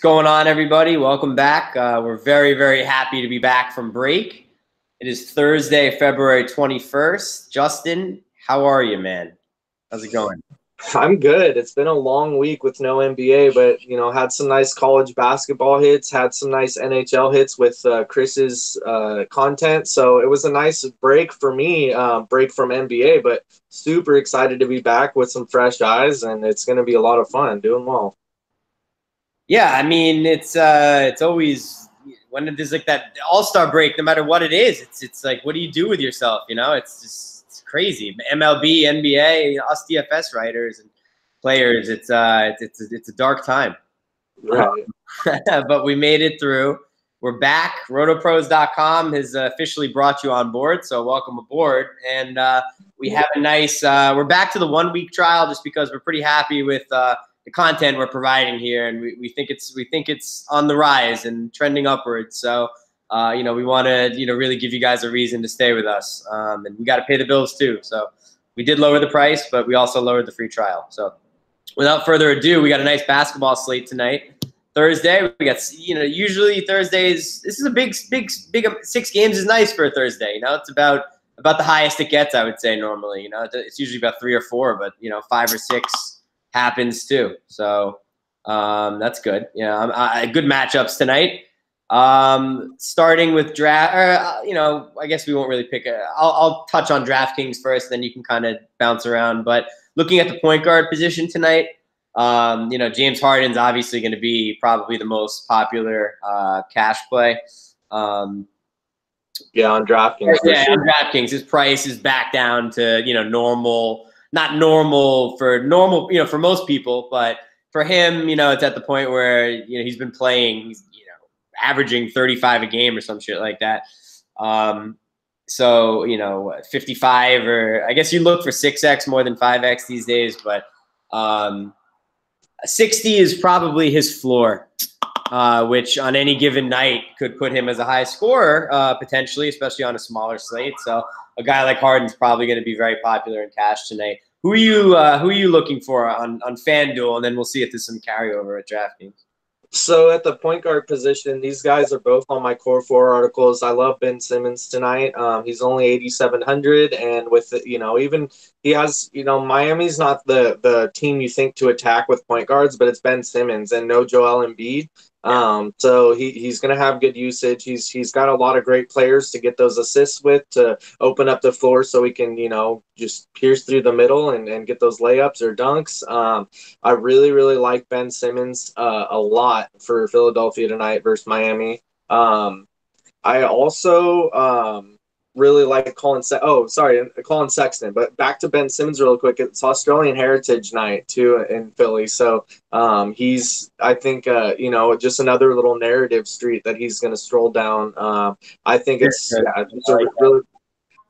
going on, everybody? Welcome back. We're very, very happy to be back from break. It is Thursday, February 21st. Justin, how are you, man? How's it going? I'm good. It's been a long week with no NBA, but, had some nice college basketball hits, had some nice NHL hits with Chris's content. So it was a nice break for me, break from NBA, but super excited to be back with some fresh eyes, and it's going to be a lot of fun. Doing well. Yeah, I mean, it's always when there's like that all-star break, no matter what it is, it's like, what do you do with yourself? It's crazy. MLB, NBA, us DFS writers and players, it's a dark time. Right. But we made it through. We're back. RotoPros.com has officially brought you on board, so welcome aboard. And we have a nice. We're back to the 1 week trial just because we're pretty happy with the content we're providing here, and we think it's on the rise and trending upwards. So we want to really give you guys a reason to stay with us, and we got to pay the bills too. So we did lower the price, but we also lowered the free trial. So without further ado, we got a nice basketball slate tonight. Thursday, we got usually Thursdays. This is a big 6 games is nice for a Thursday. It's about the highest it gets, I would say normally. It's usually about 3 or 4, but 5 or 6 happens too. So that's good. Good matchups tonight. Starting with draft, I guess we won't really pick I'll touch on DraftKings first, then you can kind of bounce around. But looking at the point guard position tonight, James Harden's obviously going to be probably the most popular cash play. On DraftKings. On DraftKings, his price is back down to normal. Not normal for for most people, but for him, it's at the point where he's been playing, he's averaging 35 a game or some shit like that. So 55, or I guess you look for 6x more than 5x these days, but 60 is probably his floor, which on any given night could put him as a high scorer potentially, especially on a smaller slate. So a guy like Harden's probably going to be very popular in cash tonight. Who are you looking for on FanDuel, and then we'll see if there's some carryover at DraftKings. So at the point guard position, these guys are both on my core 4 articles. I love Ben Simmons tonight. He's only 8,700, and with even he has Miami's not the team you think to attack with point guards, but it's Ben Simmons and no Joel Embiid. So he's going to have good usage. He's got a lot of great players to get those assists with, to open up the floor so he can just pierce through the middle and get those layups or dunks. I really, really like Ben Simmons a lot for Philadelphia tonight versus Miami. I also really like Colin Sexton. But back to Ben Simmons real quick. It's Australian Heritage Night too in Philly. So he's, I think, just another little narrative street that he's going to stroll down. I think it's a really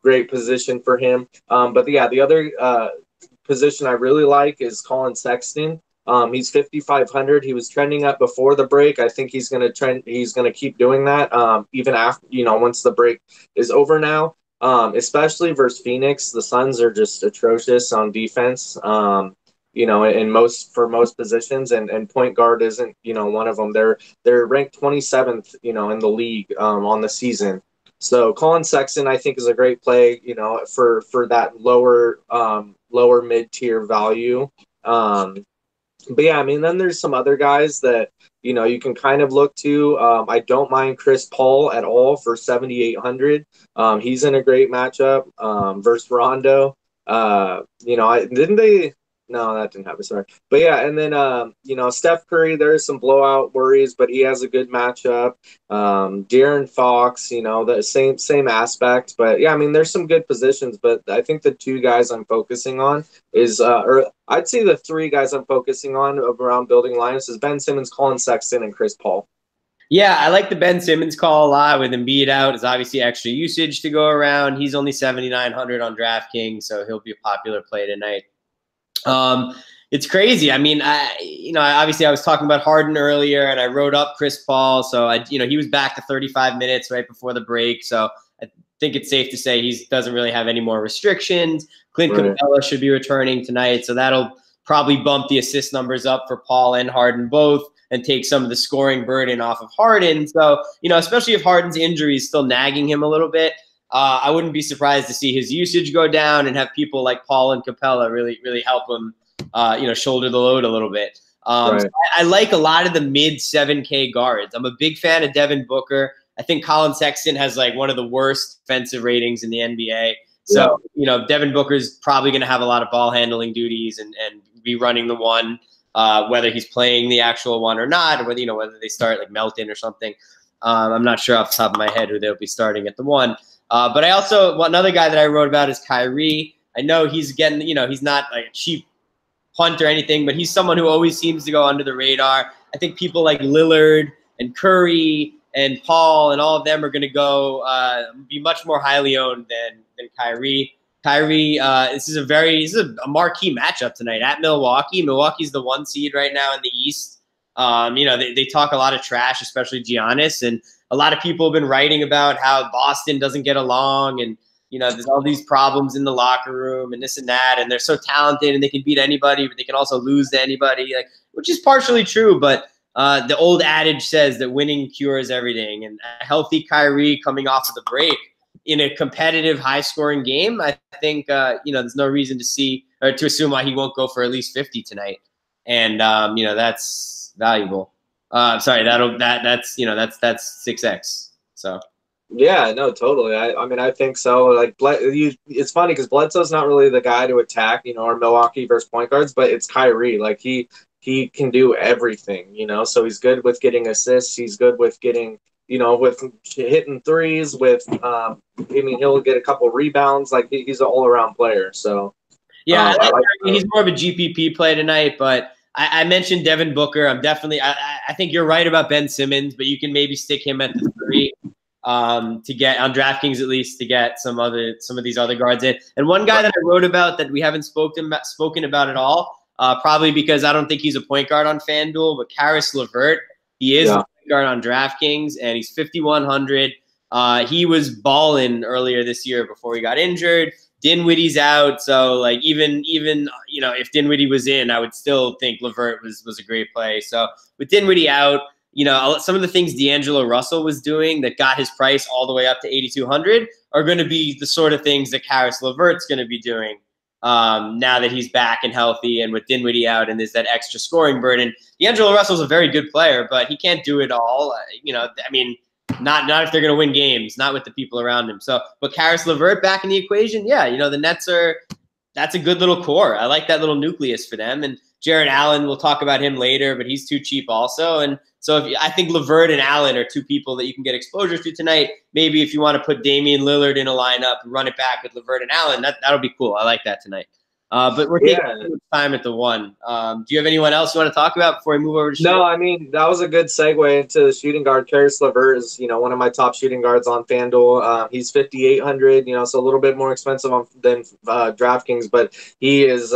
great position for him. But the other position I really like is Colin Sexton. He's 5,500. He was trending up before the break. I think he's going to trend. He's going to keep doing that even after, once the break is over now, especially versus Phoenix. The Suns are just atrocious on defense, in most positions, and point guard isn't, one of them. They're ranked 27th, in the league on the season. So Colin Sexton, I think, is a great play, for that lower mid-tier value. But yeah, I mean, then there's some other guys that, you can kind of look to. I don't mind Chris Paul at all for 7,800. He's in a great matchup versus Rondo. No, that didn't happen. Sorry. But yeah, and then, Steph Curry, there's some blowout worries, but he has a good matchup. De'Aaron Fox, the same aspect. But yeah, I mean, there's some good positions, but I think the 2 guys I'm focusing on is, or I'd say the 3 guys I'm focusing on around building lineups is Ben Simmons, Colin Sexton, and Chris Paul. Yeah, I like the Ben Simmons call a lot. With Embiid out, it's obviously extra usage to go around. He's only 7,900 on DraftKings, so he'll be a popular play tonight. It's crazy. I mean, obviously I was talking about Harden earlier, and I wrote up Chris Paul. So he was back to 35 minutes right before the break. So I think it's safe to say he doesn't really have any more restrictions. Clint Capella should be returning tonight, so that'll probably bump the assist numbers up for Paul and Harden both. and take some of the scoring burden off of Harden. So, especially if Harden's injury is still nagging him a little bit, I wouldn't be surprised to see his usage go down and have people like Paul and Capella really, really help him, shoulder the load a little bit. Right. So I like a lot of the mid 7K guards. I'm a big fan of Devin Booker. I think Colin Sexton has like one of the worst defensive ratings in the NBA. So, Devin Booker's probably going to have a lot of ball handling duties and be running the one, whether he's playing the actual one or not, or whether they start like Melton or something. I'm not sure off the top of my head who they'll be starting at the one. But I also, another guy that I wrote about is Kyrie. I know he's getting, he's not like a cheap punt or anything, but he's someone who always seems to go under the radar. I think people like Lillard and Curry and Paul and all of them are going to go be much more highly owned than Kyrie. Kyrie, this is a marquee matchup tonight at Milwaukee. Milwaukee's the 1 seed right now in the East. They talk a lot of trash, especially Giannis, and a lot of people have been writing about how Boston doesn't get along, and there's all these problems in the locker room and this and that, and they're so talented and they can beat anybody, but they can also lose to anybody, which is partially true, but the old adage says that winning cures everything, and a healthy Kyrie coming off of the break in a competitive, high-scoring game, I think there's no reason to see or to assume why he won't go for at least 50 tonight, and that's valuable. Sorry, that's 6x. So. Yeah, no, totally. I mean, I think so. Like, it's funny because Bledsoe's not really the guy to attack, our Milwaukee versus point guards, but it's Kyrie. Like, he can do everything, So he's good with getting assists. He's good with getting, with hitting threes. He'll get a couple rebounds. Like, he's an all-around player. So yeah, he's more of a GPP play tonight. But I mentioned Devin Booker. I think you're right about Ben Simmons, but you can maybe stick him at the 3. To get on DraftKings at least to get some of these other guards in. And one guy that I wrote about that we haven't spoken about at all, probably because I don't think he's a point guard on FanDuel, but Karis LeVert. He is a point guard on DraftKings, and he's 5,100. He was balling earlier this year before he got injured. Dinwiddie's out, so like even if Dinwiddie was in, I would still think LeVert was a great play. So with Dinwiddie out, some of the things D'Angelo Russell was doing that got his price all the way up to 8,200 are going to be the sort of things that Karis LeVert's going to be doing now that he's back and healthy, and with Dinwiddie out and there's that extra scoring burden. D'Angelo Russell's a very good player, but he can't do it all. Not if they're going to win games, not with the people around him. So, but Karis LeVert back in the equation, yeah, the Nets that's a good little core. I like that little nucleus for them. And Jared Allen, we'll talk about him later, but he's too cheap also. And so I think LeVert and Allen are two people that you can get exposure to tonight. Maybe if you want to put Damian Lillard in a lineup and run it back with LeVert and Allen, that'll be cool. I like that tonight. But we're taking time at the 1. Do you have anyone else you want to talk about before we move over to shooting? No, I mean, that was a good segue into the shooting guard. Karis LeVert is, one of my top shooting guards on FanDuel. He's 5,800, so a little bit more expensive than DraftKings, but he is,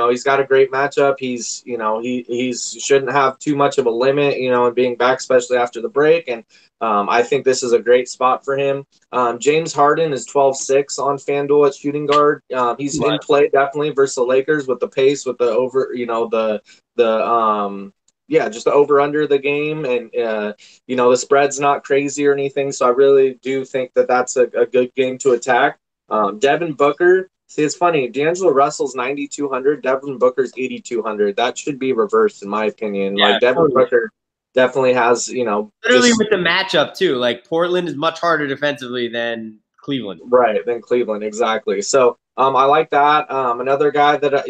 he's got a great matchup. He's, he shouldn't have too much of a limit, in being back, especially after the break. And I think this is a great spot for him. James Harden is 12-6 on FanDuel at shooting guard. He's in play definitely versus the Lakers with the pace, with the over, just the over under the game, and the spread's not crazy or anything. So I really do think that that's a good game to attack. Devin Booker. See, it's funny. D'Angelo Russell's 9,200. Devin Booker's 8,200. That should be reversed, in my opinion. Yeah, Devin Booker definitely has, literally with the matchup too. Like Portland is much harder defensively than Cleveland. Right, than Cleveland, exactly. So I like that. Another guy that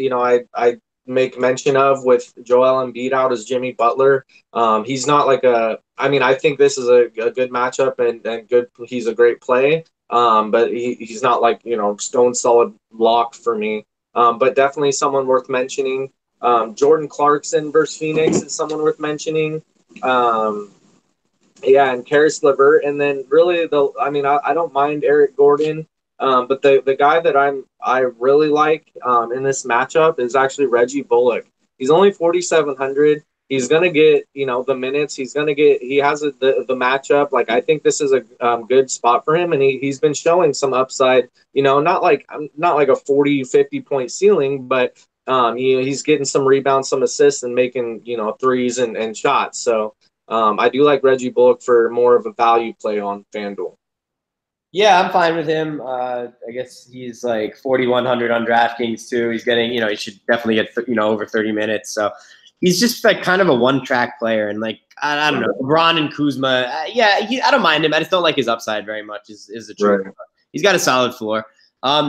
I make mention of with Joel Embiid out is Jimmy Butler. He's not like I think this is a good matchup and good. He's a great play. But he's not like stone solid lock for me. But definitely someone worth mentioning. Jordan Clarkson versus Phoenix is someone worth mentioning. And Karis LeVert, and then really I don't mind Eric Gordon, but the guy that I really like in this matchup is actually Reggie Bullock. He's only 4,700. He's gonna get the minutes. He has the matchup. Like, I think this is a good spot for him, and he's been showing some upside. Not like a 40-50 point ceiling, but He's getting some rebounds, some assists, and making threes and shots. So I do like Reggie Bullock for more of a value play on FanDuel. Yeah, I'm fine with him. I guess he's like 4,100 on DraftKings too. He's getting, he should definitely get, over 30 minutes. So he's just like kind of a one-track player. And like, I don't know, LeBron and Kuzma. I don't mind him. I just don't like his upside very much is the truth. Right. He's got a solid floor.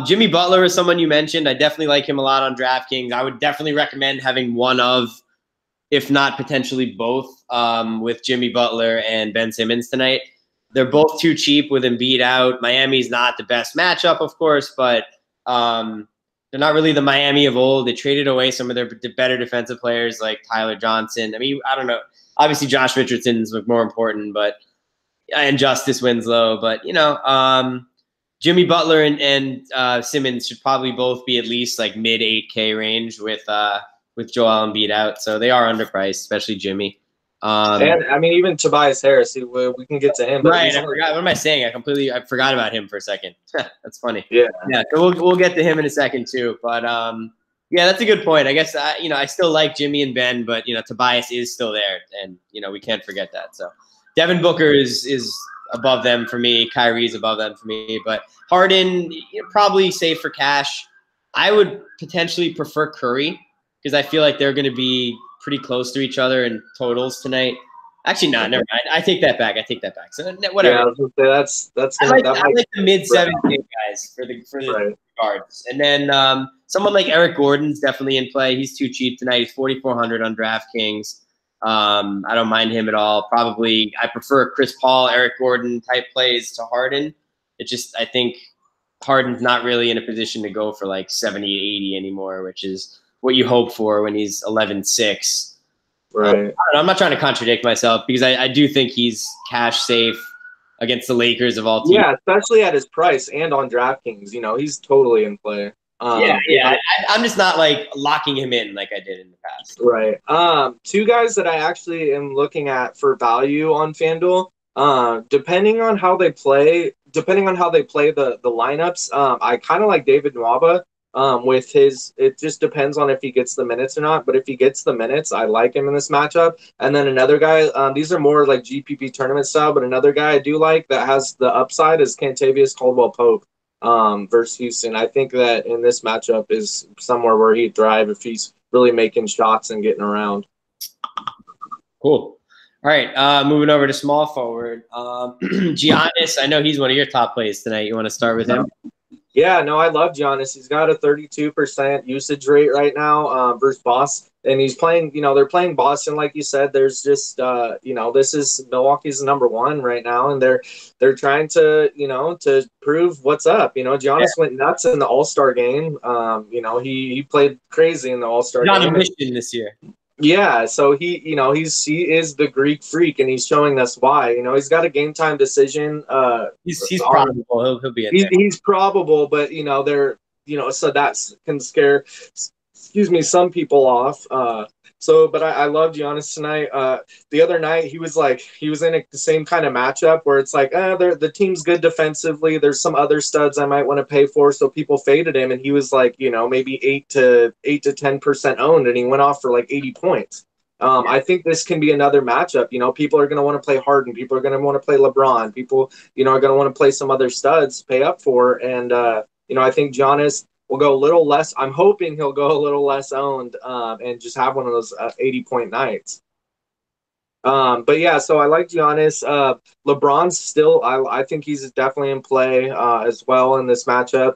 Jimmy Butler is someone you mentioned. I definitely like him a lot on DraftKings. I would definitely recommend having one of, if not potentially both, with Jimmy Butler and Ben Simmons tonight. They're both too cheap with Embiid out. Miami's not the best matchup, of course, but they're not really the Miami of old. They traded away some of their better defensive players like Tyler Johnson. I mean, I don't know. Obviously, Josh Richardson's more important, and Justice Winslow. But, Jimmy Butler and Simmons should probably both be at least like mid 8K range with Joel Embiid out. So they are underpriced, especially Jimmy. And I mean, even Tobias Harris, we can get to him. Right, I forgot. What am I saying? I forgot about him for a second. That's funny. Yeah. So we'll get to him in a second too. But yeah, that's a good point. I guess I still like Jimmy and Ben, but Tobias is still there, and we can't forget that. So Devin Booker is above them for me. Kyrie's above them for me, but Harden probably safe for cash. I would potentially prefer Curry because I feel like they're going to be pretty close to each other in totals tonight. Actually, no, never mind. I take that back. So whatever. Yeah, I was gonna say that's. I like the mid 7K guys for the guards, and then someone like Eric Gordon's definitely in play. He's too cheap tonight. He's 4,400 on DraftKings. I don't mind him at all. Probably I prefer Chris Paul, Eric Gordon type plays to Harden. I think Harden's not really in a position to go for like 70, 80 anymore, which is what you hope for when he's 11-6. Right. I'm not trying to contradict myself because I do think he's cash safe against the Lakers of all teams. Yeah, especially at his price and on DraftKings. He's totally in play. I'm just not like locking him in like I did in the past. Right. Two guys that I actually am looking at for value on FanDuel. Depending on how they play the lineups, I kind of like David Nwaba. It just depends on if he gets the minutes or not. But if he gets the minutes, I like him in this matchup. And then another guy, these are more like GPP tournament style, but another guy I do like that has the upside is Kentavious Caldwell-Pope versus Houston. I think that in this matchup is somewhere where he'd thrive if he's really making shots and getting around. Cool. All right, moving over to small forward. Giannis, I know he's one of your top plays tonight. You want to start with him? Yeah, no, I love Giannis. He's got a 32% usage rate right now versus Boston. And he's playing, they're playing Boston, like you said. There's just, this is Milwaukee's number one right now. And they're trying to, to prove what's up. Giannis went nuts in the All-Star game. He played crazy in the All-Star game. He's on a mission this year. Yeah, so he is the Greek freak, and he's showing us why. He's got a game time decision. He's probable. He'll be in there. He's probable, but so that can scare, some people off. But I love Giannis tonight. The other night he was in the same kind of matchup where it's like, the team's good defensively. There's some other studs I might want to pay for, so people faded him, and he was like, maybe 8 to 10% owned, and he went off for like 80 points. I think this can be another matchup. People are going to want to play Harden. People are going to want to play LeBron. People, are going to want to play some other studs, pay up for, and I think Giannis will go a little less. I'm hoping he'll go a little less owned and just have one of those 80-point nights. But yeah, so I like Giannis. LeBron's still, I think he's definitely in play as well in this matchup.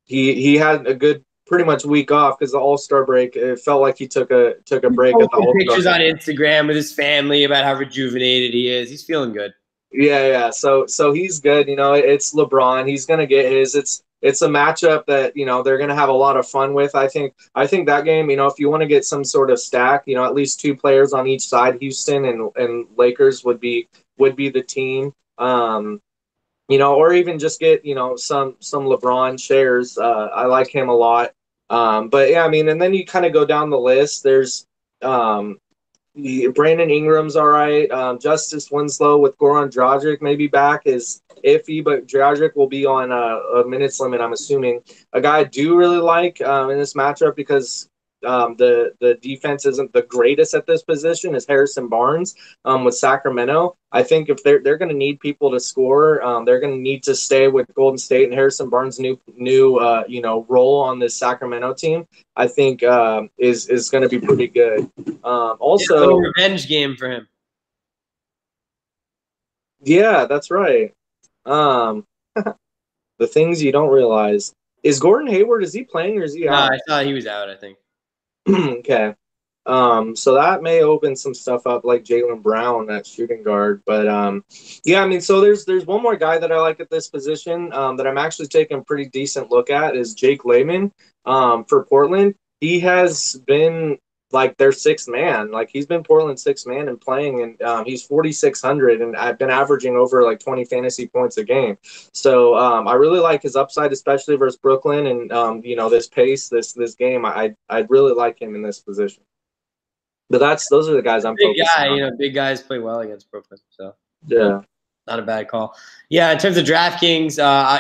He had a good pretty much week off because the All-Star break. It felt like he took a break at the All-Star. Pictures on Instagram with his family about how rejuvenated he is. He's feeling good. Yeah. So he's good. It's LeBron. He's gonna get his. It's a matchup that they're going to have a lot of fun with. I think that game, if you want to get some sort of stack, at least two players on each side, Houston and Lakers would be the team. Or even just get some LeBron shares. I like him a lot. But yeah, and then you kind of go down the list. There's Brandon Ingram's all right. Justice Winslow with Goran Dragic maybe back is iffy, but Dragic will be on a minutes limit, I'm assuming. A guy I do really like in this matchup because the defense isn't the greatest at this position is Harrison Barnes with Sacramento. I think if they're going to need people to score, they're going to need to stay with Golden State and Harrison Barnes' new role on this Sacramento team. I think is going to be pretty good. Also, a little revenge game for him. Yeah, that's right. The things you don't realize. Is Gordon Hayward, is he playing or is he out? No, I thought he was out, I think. Okay. So that may open some stuff up like Jaylen Brown at shooting guard. But yeah, I mean, so there's one more guy that I like at this position that I'm actually taking a pretty decent look at is Jake Layman for Portland. He has been like their sixth man. Like he's been Portland's sixth man and playing, and he's 4,600, and I've been averaging over like 20 fantasy points a game. So I really like his upside, especially versus Brooklyn, and this pace, this game. I'd really like him in this position. But those are the guys I'm big focusing guy. on. Big guys play well against Brooklyn, so yeah. Not a bad call. Yeah, in terms of DraftKings,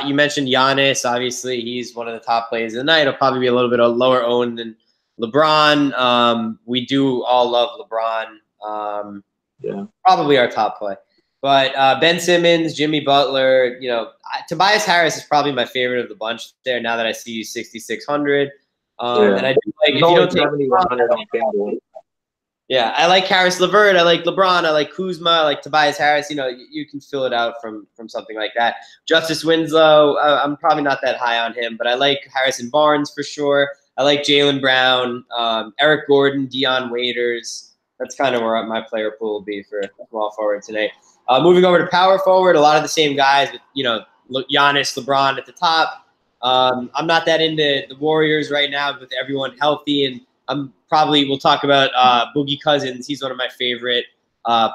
you mentioned Giannis. Obviously, he's one of the top plays of the night. He'll probably be a little bit lower owned than LeBron. We do all love LeBron. Yeah. Probably our top play. But Ben Simmons, Jimmy Butler, Tobias Harris is probably my favorite of the bunch there now that I see you 6,600. And I do like, if you don't take 7,100 on FanDuel. Yeah, I like Harris LeVert. I like LeBron. I like Kuzma. I like Tobias Harris. You can fill it out from something like that. Justice Winslow, I'm probably not that high on him, but I like Harrison Barnes for sure. I like Jaylen Brown, Eric Gordon, Dion Waiters. That's kind of where my player pool will be for small forward today. Moving over to power forward, a lot of the same guys, with Giannis, LeBron at the top. I'm not that into the Warriors right now with everyone healthy, and we'll talk about Boogie Cousins. He's one of my favorite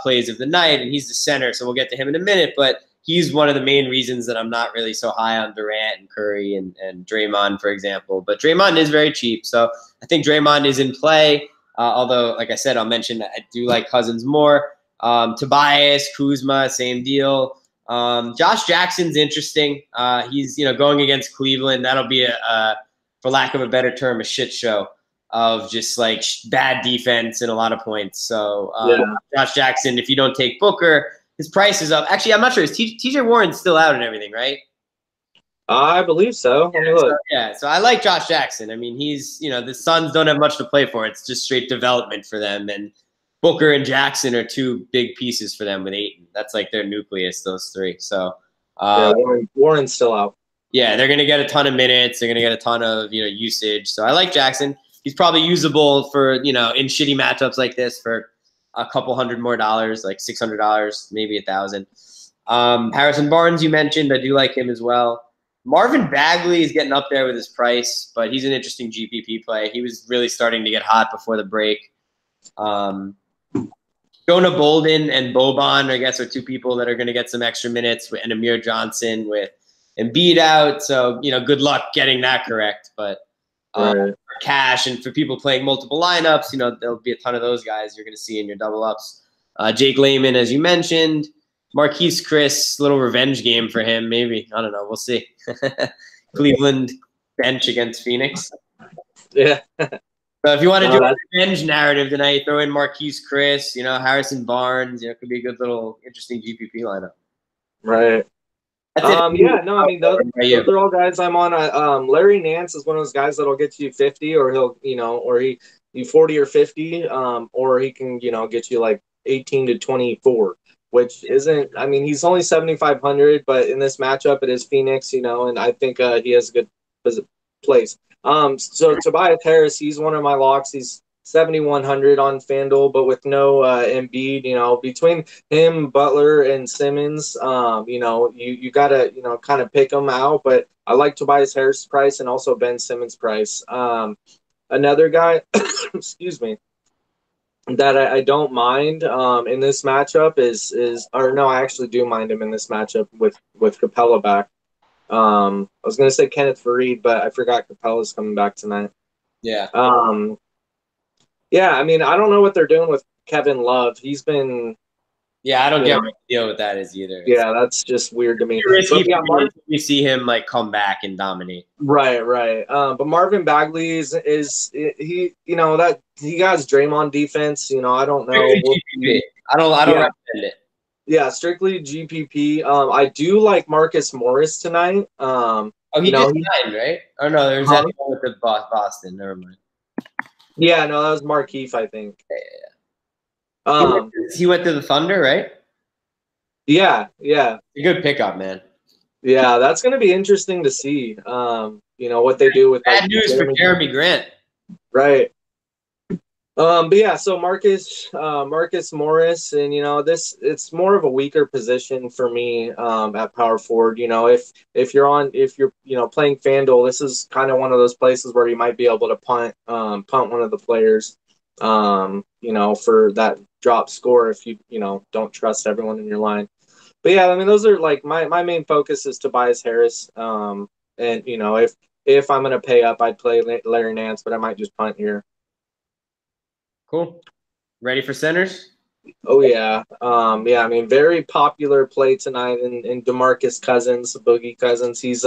plays of the night, and he's the center, so we'll get to him in a minute. But he's one of the main reasons that I'm not really so high on Durant and Curry and Draymond, for example. But Draymond is very cheap, so I think Draymond is in play. Although, like I said, I'll mention I do like Cousins more. Tobias, Kuzma, same deal. Josh Jackson's interesting. He's going against Cleveland. That'll be for lack of a better term, a shit show of just like bad defense and a lot of points. So Josh Jackson, if you don't take Booker, his price is up. Actually, I'm not sure. Is TJ Warren's still out and everything, right? I believe so. So I like Josh Jackson. I mean, he's, the Suns don't have much to play for. It's just straight development for them. And Booker and Jackson are two big pieces for them with Ayton. That's like their nucleus, those three. So Warren's still out. Yeah, they're going to get a ton of minutes. They're going to get a ton of, usage. So I like Jackson. He's probably usable for, in shitty matchups like this for a couple $100 more, like $600, maybe $1,000. Harrison Barnes, you mentioned. I do like him as well. Marvin Bagley is getting up there with his price, but he's an interesting GPP play. He was really starting to get hot before the break. Jonah Bolden and Boban, I guess, are two people that are going to get some extra minutes, and Amir Johnson with Embiid out. So, good luck getting that correct. But for cash and for people playing multiple lineups, there'll be a ton of those guys you're going to see in your double ups. Jake Layman, as you mentioned. Marquise Chris, little revenge game for him, maybe. I don't know. We'll see. Cleveland bench against Phoenix. Yeah. So if you want to do a revenge narrative tonight, throw in Marquise Chris, Harrison Barnes. It could be a good little interesting GPP lineup. Right. Those are all guys I'm on. Larry Nance is one of those guys that'll get you 50, or you 40 or 50, or he can, get you like 18 to 24. Which isn't, he's only 7,500, but in this matchup, it is Phoenix, and I think he has a good place. So Tobias Harris, he's one of my locks. He's 7,100 on FanDuel, but with no Embiid, between him, Butler, and Simmons, you got to, kind of pick them out. But I like Tobias Harris' price and also Ben Simmons' price. Another guy, excuse me, that I don't mind in this matchup I actually do mind him in this matchup with Capella back. I was going to say Kenneth Faried, but I forgot Capella's coming back tonight. Yeah. I don't know what they're doing with Kevin Love. He's been Yeah, I don't get what the deal with that is either. Yeah, that's just weird to me. Risky for me until we see him like come back and dominate. Right. But Marvin Bagley is he? You know that he has Draymond defense. You know, I don't know. I don't recommend it. Yeah, strictly GPP. I do like Marcus Morris tonight. He just signed, right? Oh no, there's that one with the Boston. Never mind. Yeah, no, that was Markeith, I think. Yeah. He went to the Thunder, right? Yeah. A good pickup, man. Yeah, that's going to be interesting to see. You know what they do with bad news for Jeremy Grant, right? But yeah, so Marcus Morris, and you know it's more of a weaker position for me at power forward. You know, if you're playing FanDuel, this is kind of one of those places where you might be able to punt one of the players, you know, for that drop score if you don't trust everyone in your line. But yeah, I mean those are like my main focus is Tobias Harris, and you know if I'm gonna pay up, I'd play Larry Nance, but I might just punt here. Cool. Ready for centers? Oh yeah. I mean, very popular play tonight in DeMarcus Cousins, Boogie Cousins. He's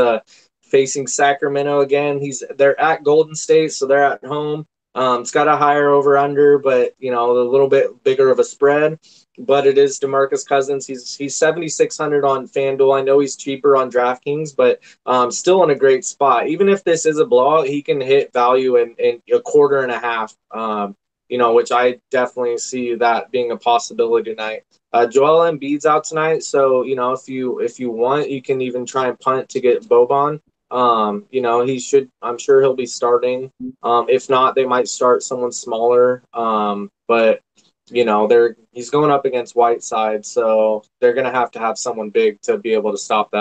facing Sacramento again. They're at Golden State, so they're at home. It's got a higher over under, but you know, a little bit bigger of a spread. But it is DeMarcus Cousins. He's 7,600 on FanDuel. I know he's cheaper on DraftKings, but still in a great spot. Even if this is a blowout, he can hit value in a quarter and a half. You know, which I definitely see that being a possibility tonight. Joel Embiid's out tonight, so you know if you want, you can even try and punt to get Boban. You know, I'm sure he'll be starting. If not, they might start someone smaller. But you know, he's going up against Whiteside, so they're gonna have to have someone big to be able to stop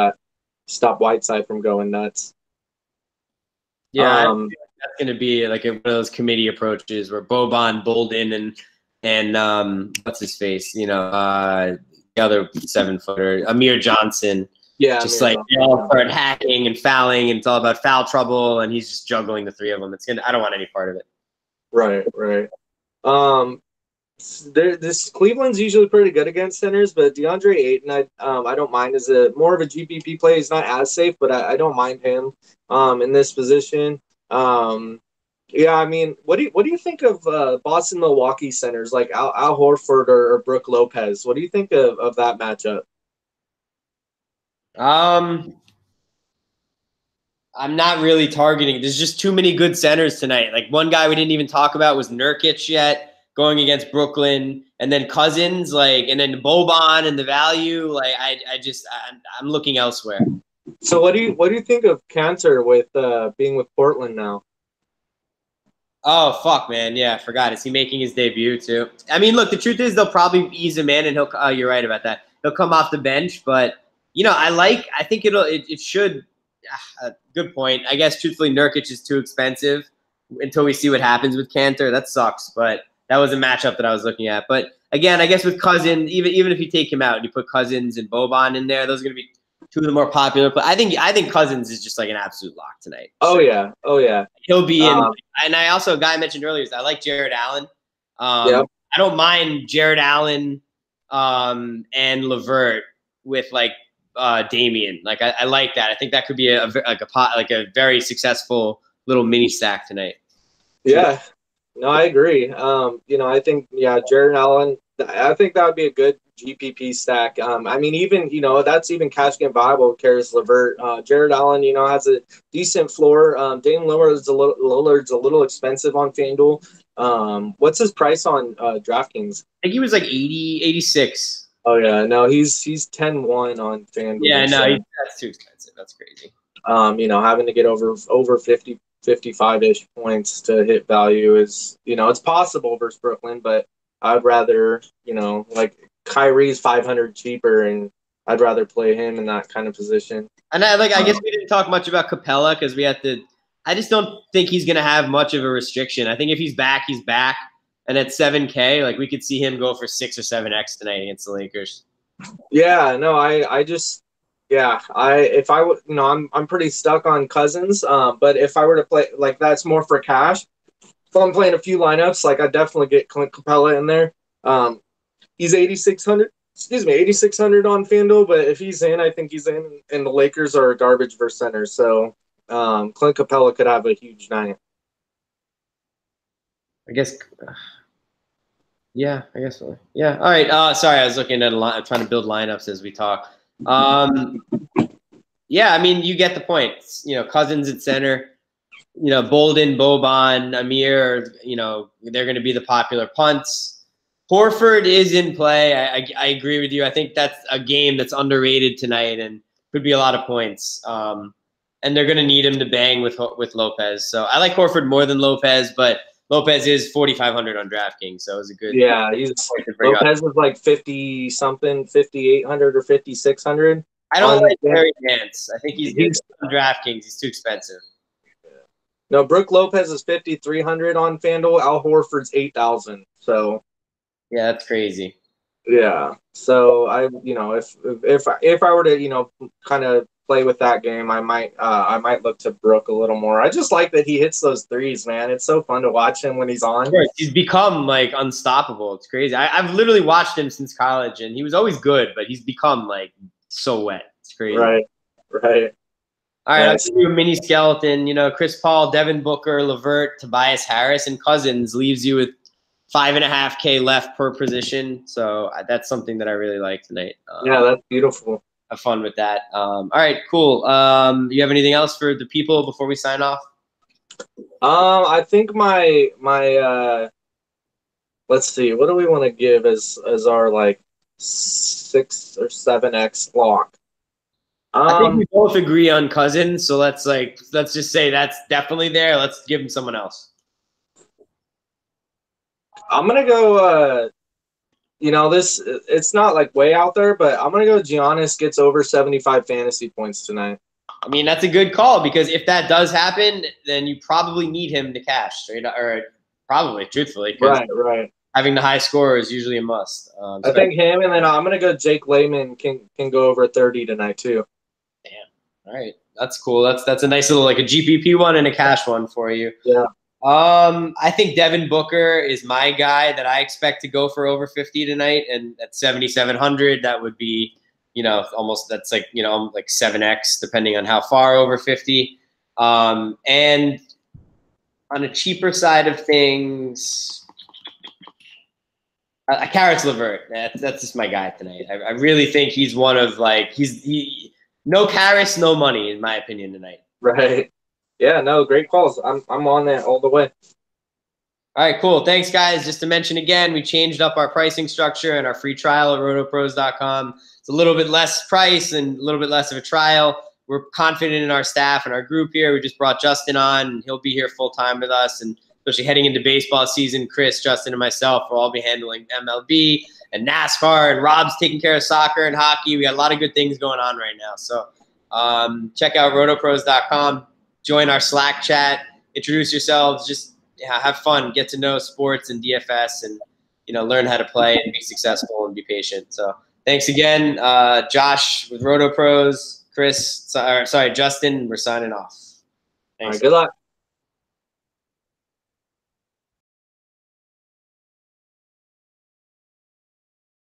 Whiteside from going nuts. Yeah. That's going to be like one of those committee approaches where Boban, Bolden, and what's his face? You know, the other 7-footer, Amir Johnson. Yeah, just like they all start hacking and fouling, and it's all about foul trouble, and he's just juggling the three of them. I don't want any part of it. Right. This Cleveland's usually pretty good against centers, but DeAndre Ayton, I don't mind as more of a GPP play. He's not as safe, but I don't mind him in this position. Yeah, I mean, what do you think of Boston Milwaukee centers like Al Horford or Brook Lopez? What do you think of that matchup? I'm not really targeting. There's just too many good centers tonight. Like one guy we didn't even talk about was Nurkic yet, going against Brooklyn, and then Cousins, and then Boban and the value. Like I'm looking elsewhere. So what do you think of Cantor with being with Portland now? Oh fuck, man! Yeah, I forgot. Is he making his debut too? I mean, look, the truth is they'll probably ease him in, and he'll. You're right about that. He'll come off the bench, but you know, I think it should. Good point. I guess truthfully, Nurkic is too expensive until we see what happens with Cantor. That sucks, but that was a matchup that I was looking at. But again, I guess with Cousins, even if you take him out and you put Cousins and Boban in there, those are going to be two of the more popular. But I think Cousins is just like an absolute lock tonight. Oh yeah. He'll be in. And I also, a guy I mentioned earlier, is I like Jared Allen. I don't mind Jared Allen and LeVert with Damian. Like I like that. I think that could be a very successful little mini stack tonight. Yeah. No, I agree. You know, I think Jared Allen. I think that would be a good GPP stack. I mean, even that's even cash game viable. Caris LeVert, Jared Allen, has a decent floor. Dame Lillard's a little expensive on FanDuel. What's his price on DraftKings? I think he was like 80, 86. Oh yeah, no, he's 10-1 on FanDuel. Yeah, no, that's too expensive. That's crazy. Having to get over 50. 55-ish points to hit value is, it's possible versus Brooklyn, but I'd rather, like Kyrie's 500 cheaper, and I'd rather play him in that kind of position. And I guess we didn't talk much about Capella because I just don't think he's going to have much of a restriction. I think if he's back, he's back. And at 7K, we could see him go for 6 or 7X tonight against the Lakers. Yeah, no, I'm pretty stuck on Cousins. But if I were to play, that's more for cash. If I'm playing a few lineups, I'd definitely get Clint Capella in there. He's 8,600. Excuse me, 8,600 on FanDuel. But if he's in, I think he's in. And the Lakers are garbage versus center. So Clint Capella could have a huge night. I guess. Yeah, I guess so. Yeah. All right. Sorry, I was looking at I'm trying to build lineups as we talk. Yeah, I mean, you get the point. Cousins at center. Bolden, Boban, Amir. They're going to be the popular punts. Horford is in play. I agree with you. I think that's a game that's underrated tonight and could be a lot of points. And they're going to need him to bang with Lopez. So I like Horford more than Lopez, but Lopez is 4,500 on DraftKings, so it's a good. Yeah, Lopez is like 50 something, 5,800 or 5,600. I don't like Larry Nance. I think he's on DraftKings. He's too expensive. No, Brooke Lopez is 5,300 on FanDuel. Al Horford's 8,000. So. Yeah, that's crazy. Yeah. So if I were to kind of play with that game, I might look to Brooke a little more. I just like that he hits those threes, man. It's so fun to watch him when he's on. Of course, he's become like unstoppable. It's crazy. I've literally watched him since college, and he was always good, but he's become like so wet. It's crazy. Right. All right, I'll give you a mini skeleton. Chris Paul, Devin Booker, LeVert, Tobias Harris, and Cousins leaves you with $5.5K left per position. So that's something that I really like tonight. Yeah, that's beautiful. Have fun with that. All right, cool. You have anything else for the people before we sign off? I think my let's see, what do we want to give as our like 6 or 7x lock? I think we both agree on Cousins, so let's just say that's definitely there. Let's give him someone else. I'm gonna go. It's not like way out there, but I'm gonna go. Giannis gets over 75 fantasy points tonight. I mean, that's a good call because if that does happen, then you probably need him to cash straight up, or probably truthfully. Right. Having the high score is usually a must. I think him, and then I'm gonna go. Jake Layman can go over 30 tonight too. Damn. All right, that's cool. That's a nice little like a GPP one and a cash one for you. Yeah. I think Devin Booker is my guy that I expect to go for over 50 tonight, and at 7,700, that would be, almost that's like like 7x depending on how far over 50. And on a cheaper side of things, Carrots LeVert. That's just my guy tonight. I really think he's one of like no Karras, no money in my opinion tonight. Right. Yeah, no, great calls. I'm on that all the way. All right, cool. Thanks, guys. Just to mention again, we changed up our pricing structure and our free trial at RotoPros.com. It's a little bit less price and a little bit less of a trial. We're confident in our staff and our group here. We just brought Justin on, and he'll be here full time with us. And especially heading into baseball season, Chris, Justin, and myself will all be handling MLB and NASCAR, and Rob's taking care of soccer and hockey. We got a lot of good things going on right now. So check out RotoPros.com. Join our Slack chat, introduce yourselves, just have fun, get to know sports and DFS, and learn how to play and be successful and be patient. So thanks again, Josh with RotoPros, Justin. We're signing off. Thanks. All right, good luck.